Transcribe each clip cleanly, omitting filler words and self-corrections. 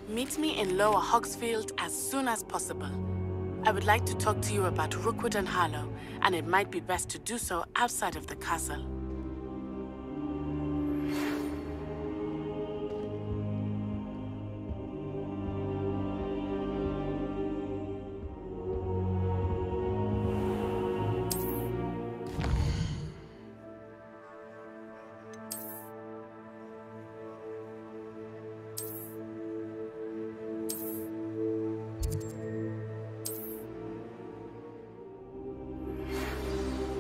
Meet me in Lower Hogsfield as soon as possible. I would like to talk to you about Rookwood and Harlow, and it might be best to do so outside of the castle.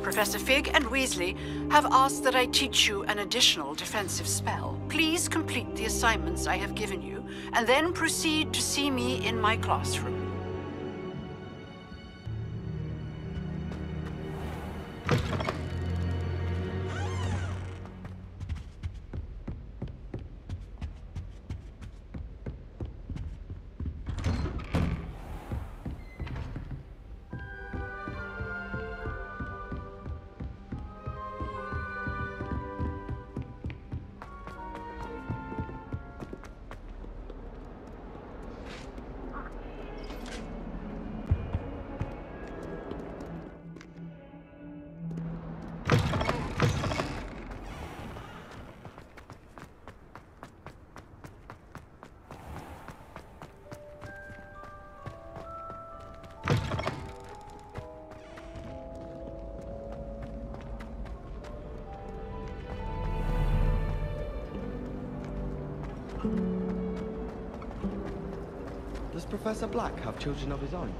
Professor Fig and Weasley have asked that I teach you an additional defensive spell. Please complete the assignments I have given you, and then proceed to see me in my classroom. Does Professor Black have children of his own?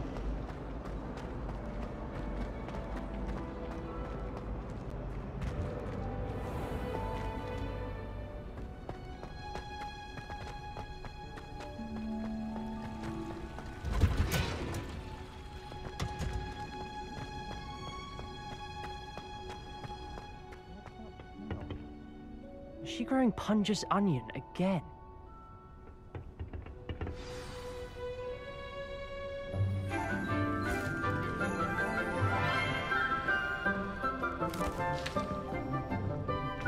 Is she growing Punja's onion again?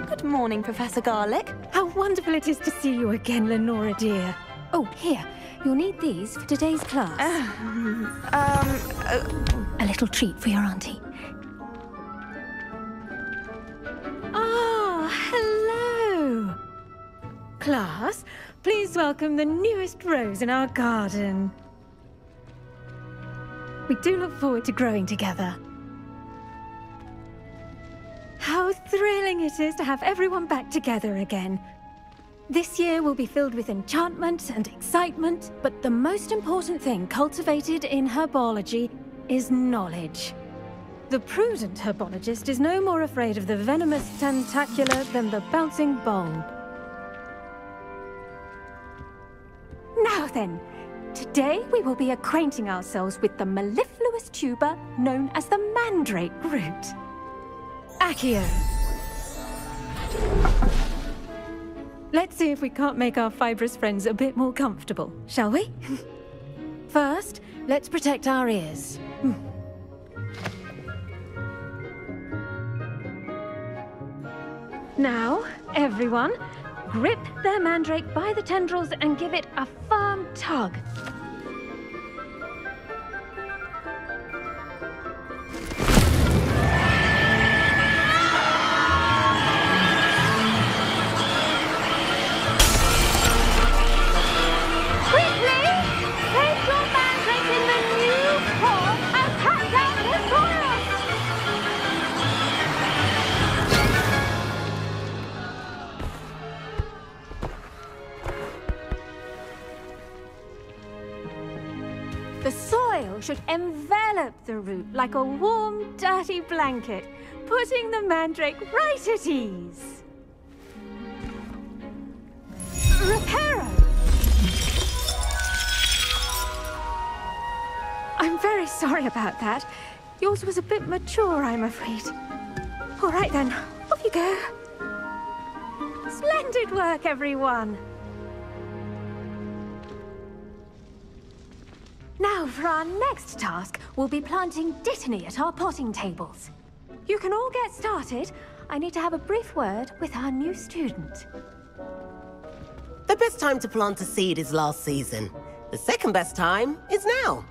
Good morning, Professor Garlick. How wonderful it is to see you again, Lenora dear. Oh, here. You'll need these for today's class. A little treat for your auntie. Ah, hello. Class, please welcome the newest rose in our garden. We do look forward to growing together. How thrilling it is to have everyone back together again. This year will be filled with enchantment and excitement, but the most important thing cultivated in herbology is knowledge. The prudent herbologist is no more afraid of the venomous tentacular than the bouncing bulb. Now then, today we will be acquainting ourselves with the mellifluous tuber known as the mandrake root. Accio. Let's see if we can't make our fibrous friends a bit more comfortable, shall we? First, let's protect our ears. Now, everyone, grip their mandrake by the tendrils and give it a firm tug. The soil should envelop the root like a warm, dirty blanket, putting the mandrake right at ease. Reparo! I'm very sorry about that. Yours was a bit mature, I'm afraid. All right then, off you go. Splendid work, everyone. Now, for our next task, we'll be planting Dittany at our potting tables. You can all get started. I need to have a brief word with our new student. The best time to plant a seed is last season. The second best time is now.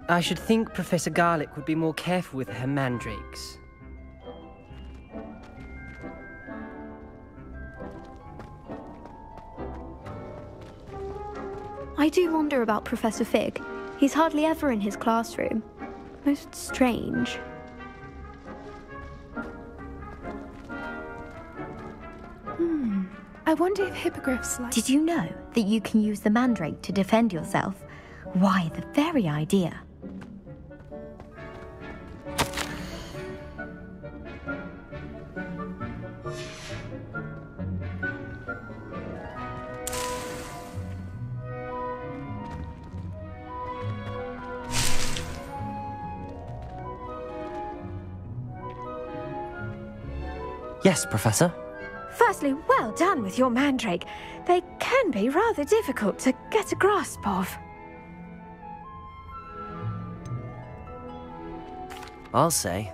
I should think Professor Garlick would be more careful with her mandrakes. I do wonder about Professor Fig. He's hardly ever in his classroom. Most strange. I wonder if hippogriffs like... Did you know that you can use the mandrake to defend yourself? Why, the very idea. Yes, Professor. Firstly, well done with your mandrake. They can be rather difficult to get a grasp of. I'll say.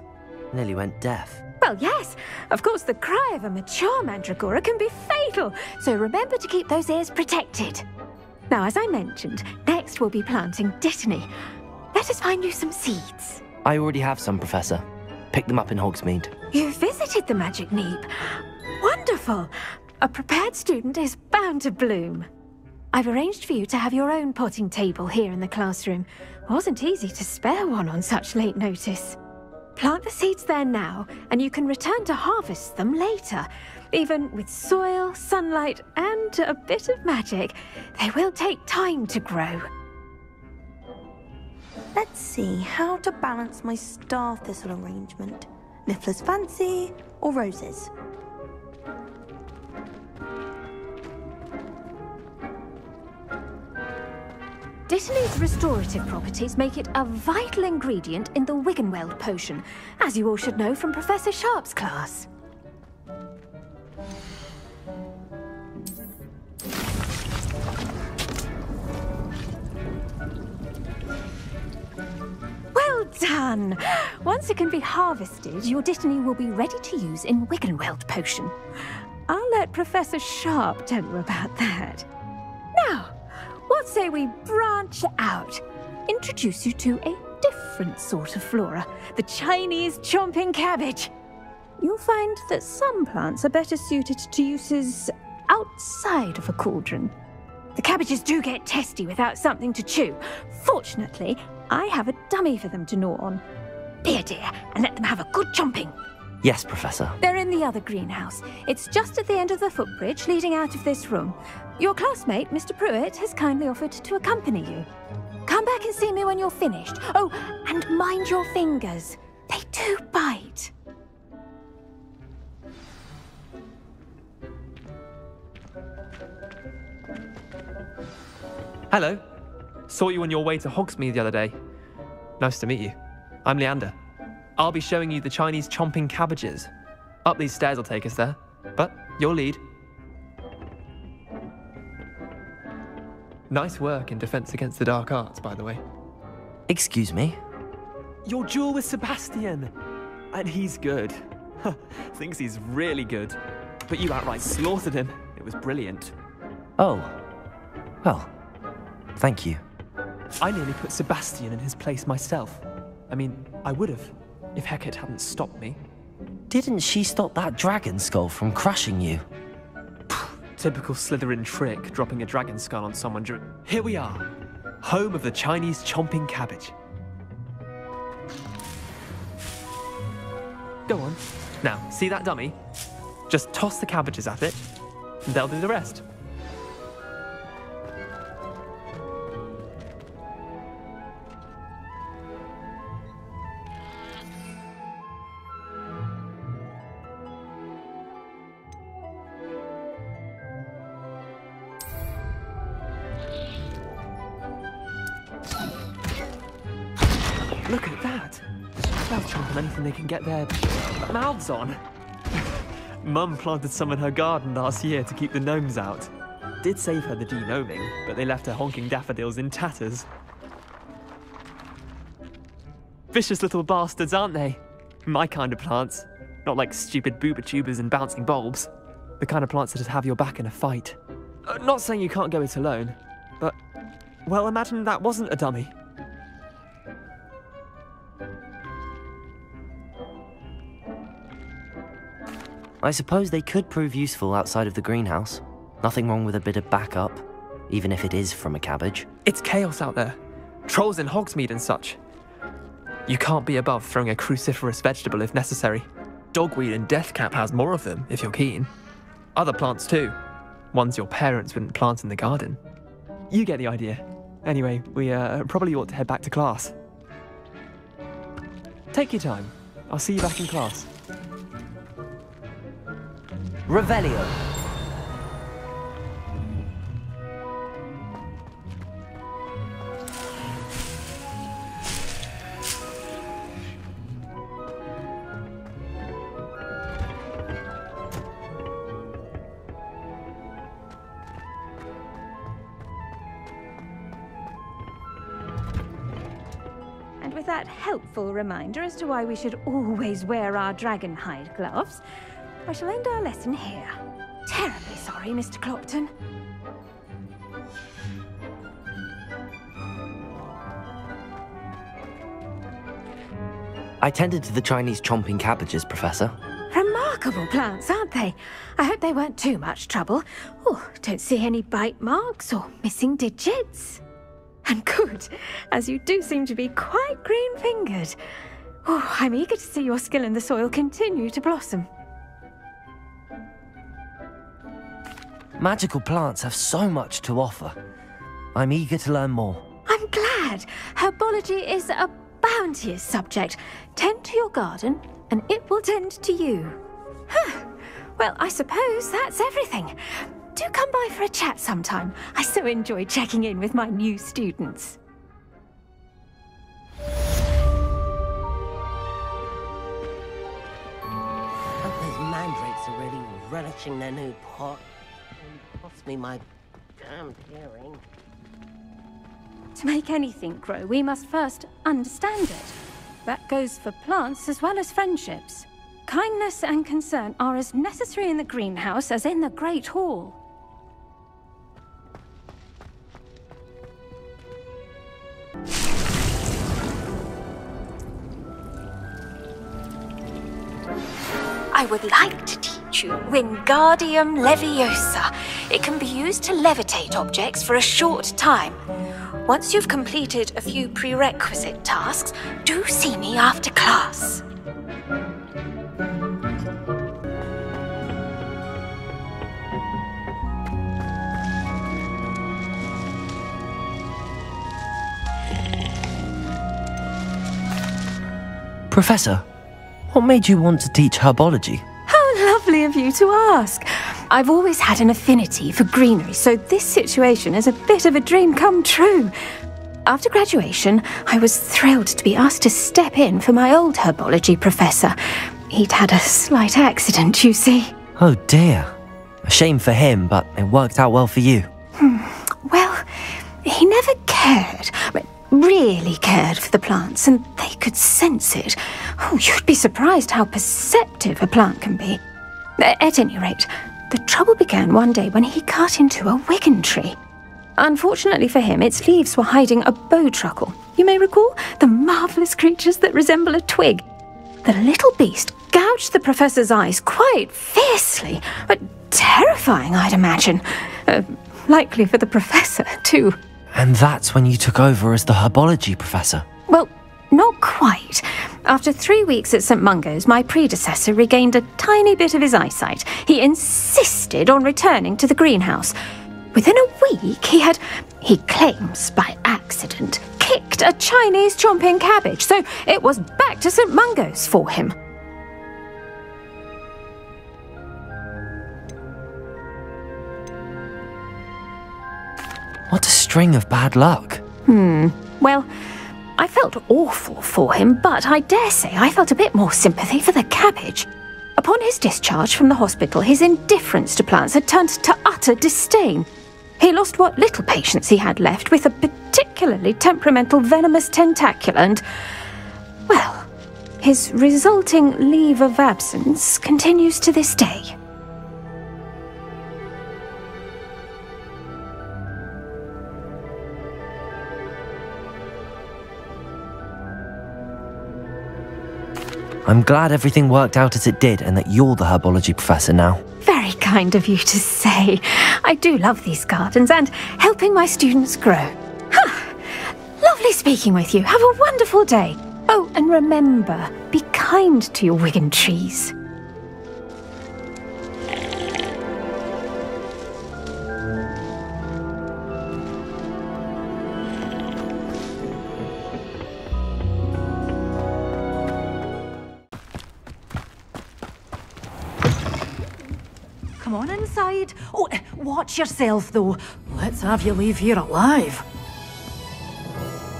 Nearly went deaf. Well, yes. Of course, the cry of a mature mandragora can be fatal, so remember to keep those ears protected. Now, as I mentioned, next we'll be planting Dittany. Let us find you some seeds. I already have some, Professor. Picked them up in Hogsmeade. You visited the Magic Neep. Wonderful! A prepared student is bound to bloom. I've arranged for you to have your own potting table here in the classroom. Wasn't easy to spare one on such late notice. Plant the seeds there now, and you can return to harvest them later. Even with soil, sunlight, and a bit of magic, they will take time to grow. Let's see how to balance my star thistle arrangement. Niffler's Fancy or roses? Dittany's restorative properties make it a vital ingredient in the Wiggenweld potion, as you all should know from Professor Sharp's class. Well done! Once it can be harvested, your Dittany will be ready to use in Wiggenweld potion. I'll let Professor Sharp tell you about that. Now, what say we branch out? Introduce you to a different sort of flora, the Chinese chomping cabbage. You'll find that some plants are better suited to uses outside of a cauldron. The cabbages do get testy without something to chew. Fortunately, I have a dummy for them to gnaw on. Be a dear and let them have a good chomping. Yes, Professor. They're in the other greenhouse. It's just at the end of the footbridge leading out of this room. Your classmate, Mr. Pruitt, has kindly offered to accompany you. Come back and see me when you're finished. Oh, and mind your fingers. They do bite. Hello. Saw you on your way to Hogsmeade the other day. Nice to meet you. I'm Leander. I'll be showing you the Chinese chomping cabbages. Up these stairs will take us there, but your lead. Nice work in Defense Against the Dark Arts, by the way. Excuse me? Your duel with Sebastian! And he's good. Thinks he's really good. But you outright slaughtered him. It was brilliant. Oh. Well, thank you. I nearly put Sebastian in his place myself. I mean, I would have, if Hecate hadn't stopped me. Didn't she stop that dragon skull from crushing you? Typical Slytherin trick, dropping a dragon skull on someone during... Here we are, home of the Chinese chomping cabbage. Go on. Now, see that dummy? Just toss the cabbages at it, and they'll do the rest. Look at that! They'll chomp on anything they can get their mouths on. Mum planted some in her garden last year to keep the gnomes out. Did save her the de-gnoming, but they left her honking daffodils in tatters. Vicious little bastards, aren't they? My kind of plants. Not like stupid booba tubers and bouncing bulbs. The kind of plants that'd have your back in a fight. Not saying you can't go it alone, but, well, imagine that wasn't a dummy. I suppose they could prove useful outside of the greenhouse. Nothing wrong with a bit of backup, even if it is from a cabbage. It's chaos out there. Trolls in Hogsmeade and such. You can't be above throwing a cruciferous vegetable if necessary. Dogweed and deathcap has more of them, if you're keen. Other plants too. Ones your parents wouldn't plant in the garden. You get the idea. Anyway, we probably ought to head back to class. Take your time. I'll see you back in class. Revelio. And with that helpful reminder as to why we should always wear our dragon hide gloves, I shall end our lesson here. Terribly sorry, Mr. Clopton. I tended to the Chinese chomping cabbages, Professor. Remarkable plants, aren't they? I hope they weren't too much trouble. Oh, don't see any bite marks or missing digits. And good, as you do seem to be quite green-fingered. Oh, I'm eager to see your skill in the soil continue to blossom. Magical plants have so much to offer. I'm eager to learn more. I'm glad. Herbology is a bounteous subject. Tend to your garden, and it will tend to you. Well, I suppose that's everything. Do come by for a chat sometime. I so enjoy checking in with my new students. Those mandrakes are really relishing their new pot. Cost me my damned hearing. To make anything grow, we must first understand it. That goes for plants as well as friendships. Kindness and concern are as necessary in the greenhouse as in the Great Hall. I would like to teach you Wingardium Leviosa. It can be used to levitate objects for a short time. Once you've completed a few prerequisite tasks, do see me after class. Professor, what made you want to teach herbology? How lovely of you to ask. I've always had an affinity for greenery, so this situation is a bit of a dream come true. After graduation, I was thrilled to be asked to step in for my old herbology professor. He'd had a slight accident, you see. Oh dear. A shame for him, but it worked out well for you. Well, he never cared, but really cared for the plants, and they could sense it. Oh, you'd be surprised how perceptive a plant can be. At any rate, the trouble began one day when he cut into a wigan tree. Unfortunately for him, its leaves were hiding a bowtruckle. You may recall the marvellous creatures that resemble a twig. The little beast gouged the professor's eyes quite fiercely, but terrifying, I'd imagine. Likely for the professor, too. And that's when you took over as the herbology professor? Well, not quite. After 3 weeks at St. Mungo's, my predecessor regained a tiny bit of his eyesight. He insisted on returning to the greenhouse. Within a week, he claims by accident, kicked a Chinese chomping cabbage, so it was back to St. Mungo's for him. What a string of bad luck. Well, I felt awful for him, but I dare say I felt a bit more sympathy for the cabbage. Upon his discharge from the hospital, his indifference to plants had turned to utter disdain. He lost what little patience he had left with a particularly temperamental venomous tentacula and, well, his resulting leave of absence continues to this day. I'm glad everything worked out as it did and that you're the herbology professor now. Very kind of you to say. I do love these gardens and helping my students grow. Lovely speaking with you. Have a wonderful day. Oh, and remember, be kind to your Wigan trees. Come on inside. Oh, watch yourself, though. Let's have you leave here alive.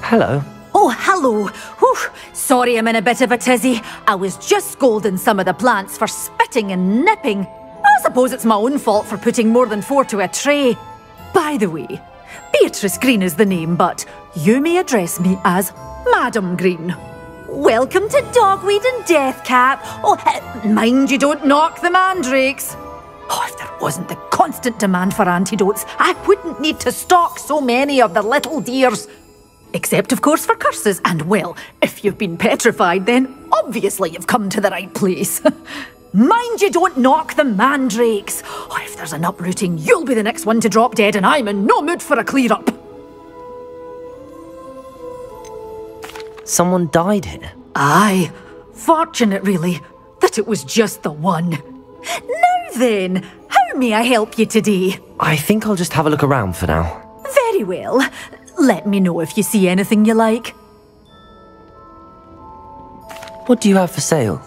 Hello. Oh, hello. Whew. Sorry I'm in a bit of a tizzy. I was just scolding some of the plants for spitting and nipping. I suppose it's my own fault for putting more than 4 to a tray. By the way, Beatrice Green is the name, but you may address me as Madam Green. Welcome to Dogweed and Deathcap. Oh, mind you don't knock the mandrakes. Oh, if there wasn't the constant demand for antidotes, I wouldn't need to stock so many of the little dears. Except, of course, for curses. And, well, if you've been petrified, then obviously you've come to the right place. Mind you don't knock the mandrakes. Oh, if there's an uprooting, you'll be the next one to drop dead, and I'm in no mood for a clear-up. Someone died here? Aye. Fortunate, really, that it was just the one. Now then, how may I help you today? I think I'll just have a look around for now. Very well. Let me know if you see anything you like. What do you have for sale?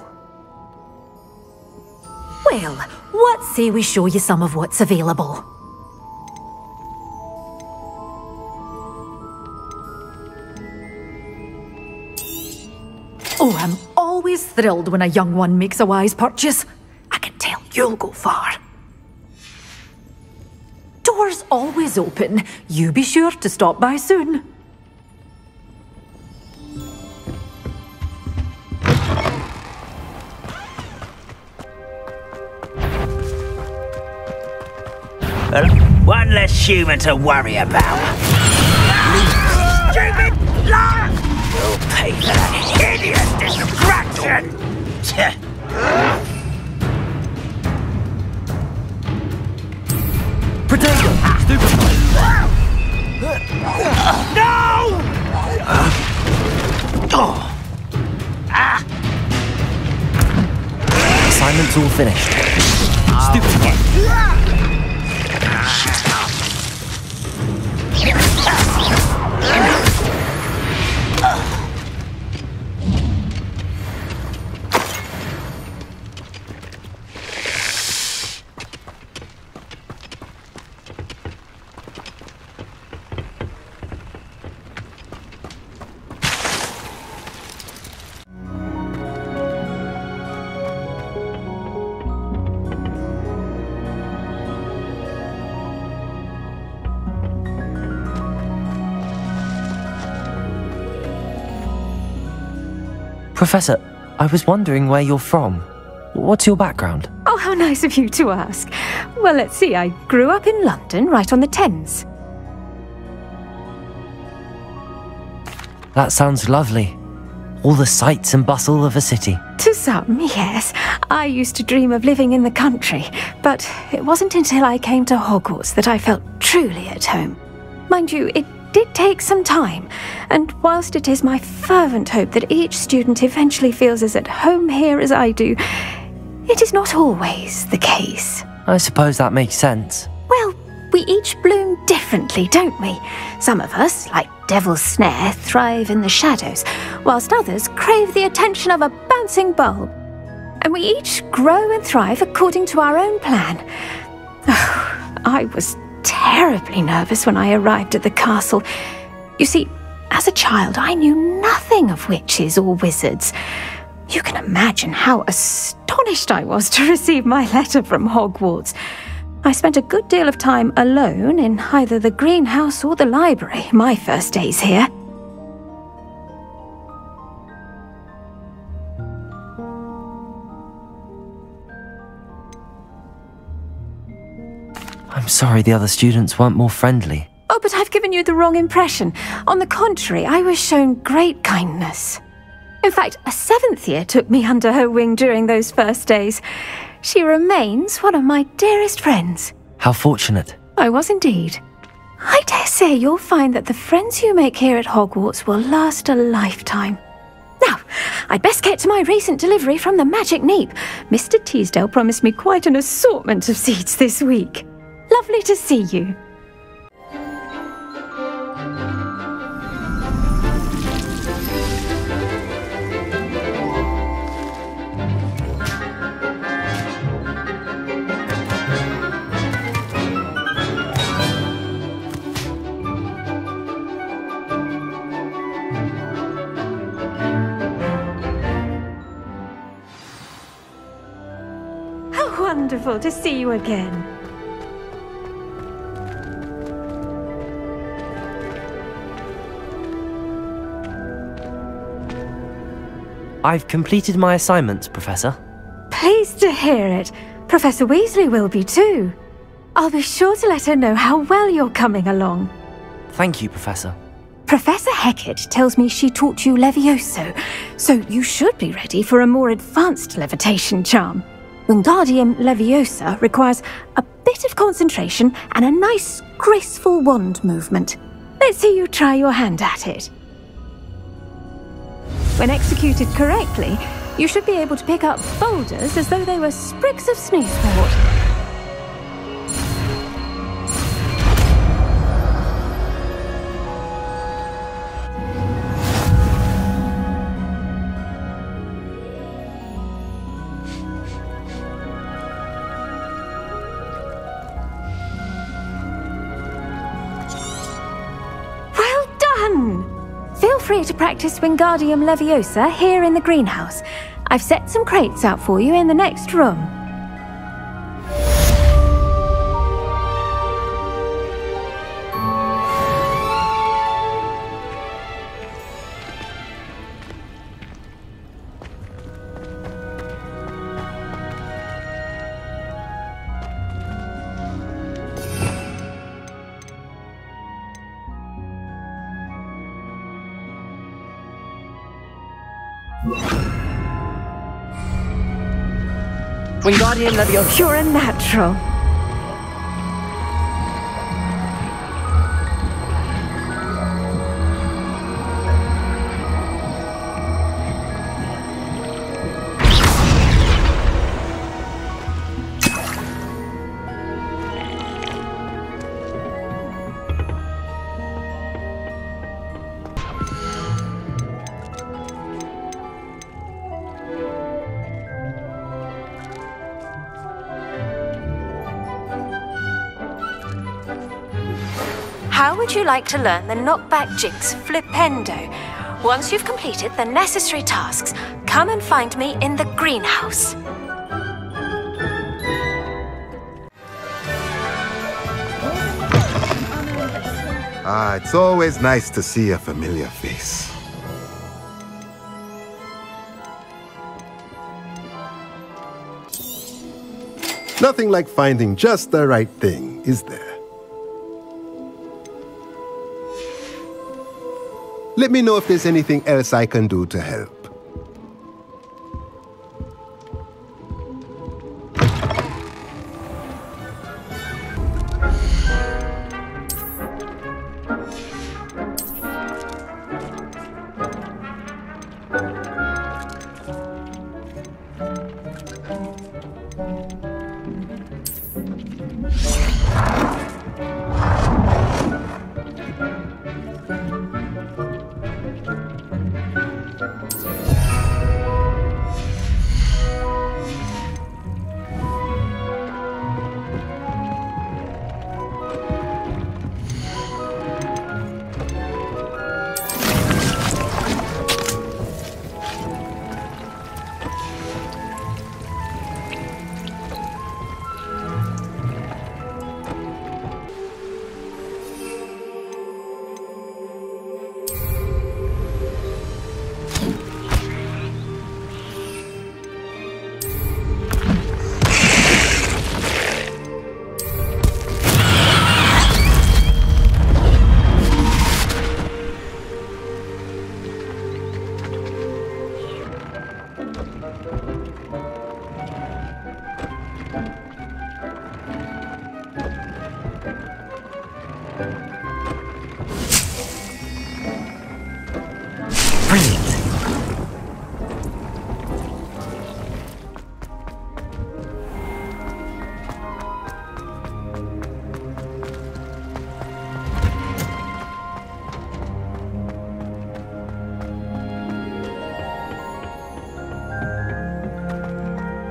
Well, what say we show you some of what's available? Oh, I'm always thrilled when a young one makes a wise purchase. I can tell you'll go far. Doors always open. You be sure to stop by soon. Well, one less human to worry about. Stupid liar! You'll pay for that hideous distraction! Potato! Stupid! No! Assignment's all finished. Stupid! Professor, I was wondering where you're from. What's your background? Oh, how nice of you to ask. Well, let's see. I grew up in London, right on the Thames. That sounds lovely. All the sights and bustle of a city. To some, yes. I used to dream of living in the country, but it wasn't until I came to Hogwarts that I felt truly at home. Mind you, it did take some time, and whilst it is my fervent hope that each student eventually feels as at home here as I do, it is not always the case. I suppose that makes sense. Well, we each bloom differently, don't we? Some of us, like Devil's Snare, thrive in the shadows, whilst others crave the attention of a bouncing bulb. And we each grow and thrive according to our own plan. Oh, I was terribly nervous when I arrived at the castle. You see, as a child, I knew nothing of witches or wizards. You can imagine how astonished I was to receive my letter from Hogwarts. I spent a good deal of time alone in either the greenhouse or the library my first days here. I'm sorry the other students weren't more friendly. Oh, but I've given you the wrong impression. On the contrary, I was shown great kindness. In fact, a 7th year took me under her wing during those first days. She remains one of my dearest friends. How fortunate. I was indeed. I dare say you'll find that the friends you make here at Hogwarts will last a lifetime. Now, I'd best get to my recent delivery from the Magic Neep. Mr. Teasdale promised me quite an assortment of seeds this week. Lovely to see you. Wonderful to see you again. I've completed my assignments, Professor. Pleased to hear it. Professor Weasley will be too. I'll be sure to let her know how well you're coming along. Thank you, Professor. Professor Hecat tells me she taught you Levioso, so you should be ready for a more advanced levitation charm. Wingardium Leviosa requires a bit of concentration and a nice, graceful wand movement. Let's see you try your hand at it. When executed correctly, you should be able to pick up boulders as though they were sprigs of sneezewort. Feel free to practice Wingardium Leviosa here in the greenhouse. I've set some crates out for you in the next room. Wingardium Leviosa. You're a natural. How would you like to learn the knockback jinx Flipendo? Once you've completed the necessary tasks, come and find me in the greenhouse. It's always nice to see a familiar face. Nothing like finding just the right thing, is there? Let me know if there's anything else I can do to help. Brilliant.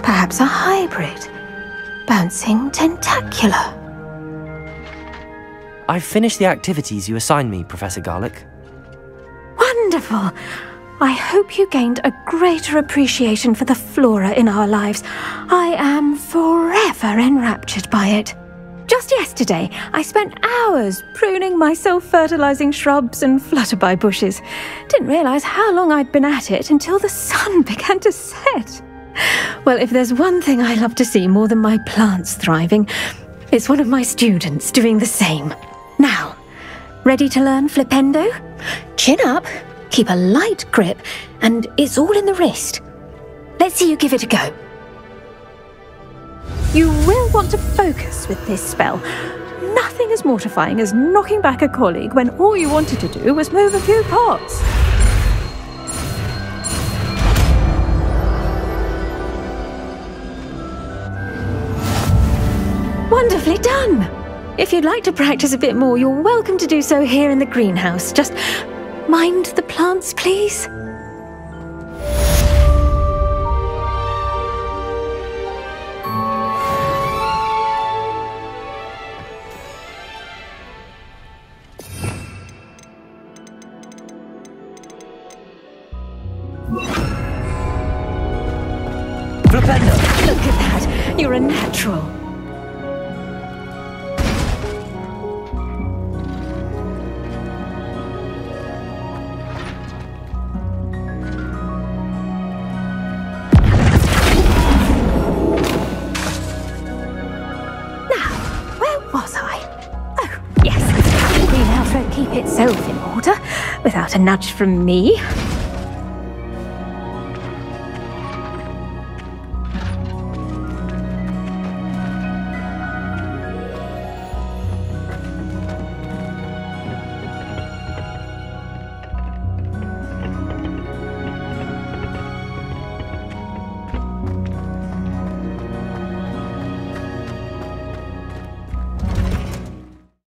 Perhaps a hybrid. Bouncing tentacular. I've finished the activities you assigned me, Professor Garlick. Wonderful! I hope you gained a greater appreciation for the flora in our lives. I am forever enraptured by it. Just yesterday, I spent hours pruning my self-fertilizing shrubs and flutterby bushes. Didn't realize how long I'd been at it until the sun began to set. Well, if there's one thing I love to see more than my plants thriving, it's one of my students doing the same. Now, ready to learn flipendo? Chin up, keep a light grip, and it's all in the wrist. Let's see you give it a go. You will want to focus with this spell. Nothing as mortifying as knocking back a colleague when all you wanted to do was move a few pots. Wonderfully done! If you'd like to practice a bit more, you're welcome to do so here in the greenhouse. Just mind the plants, please. Look at that! You're a natural. Keep itself in order without a nudge from me.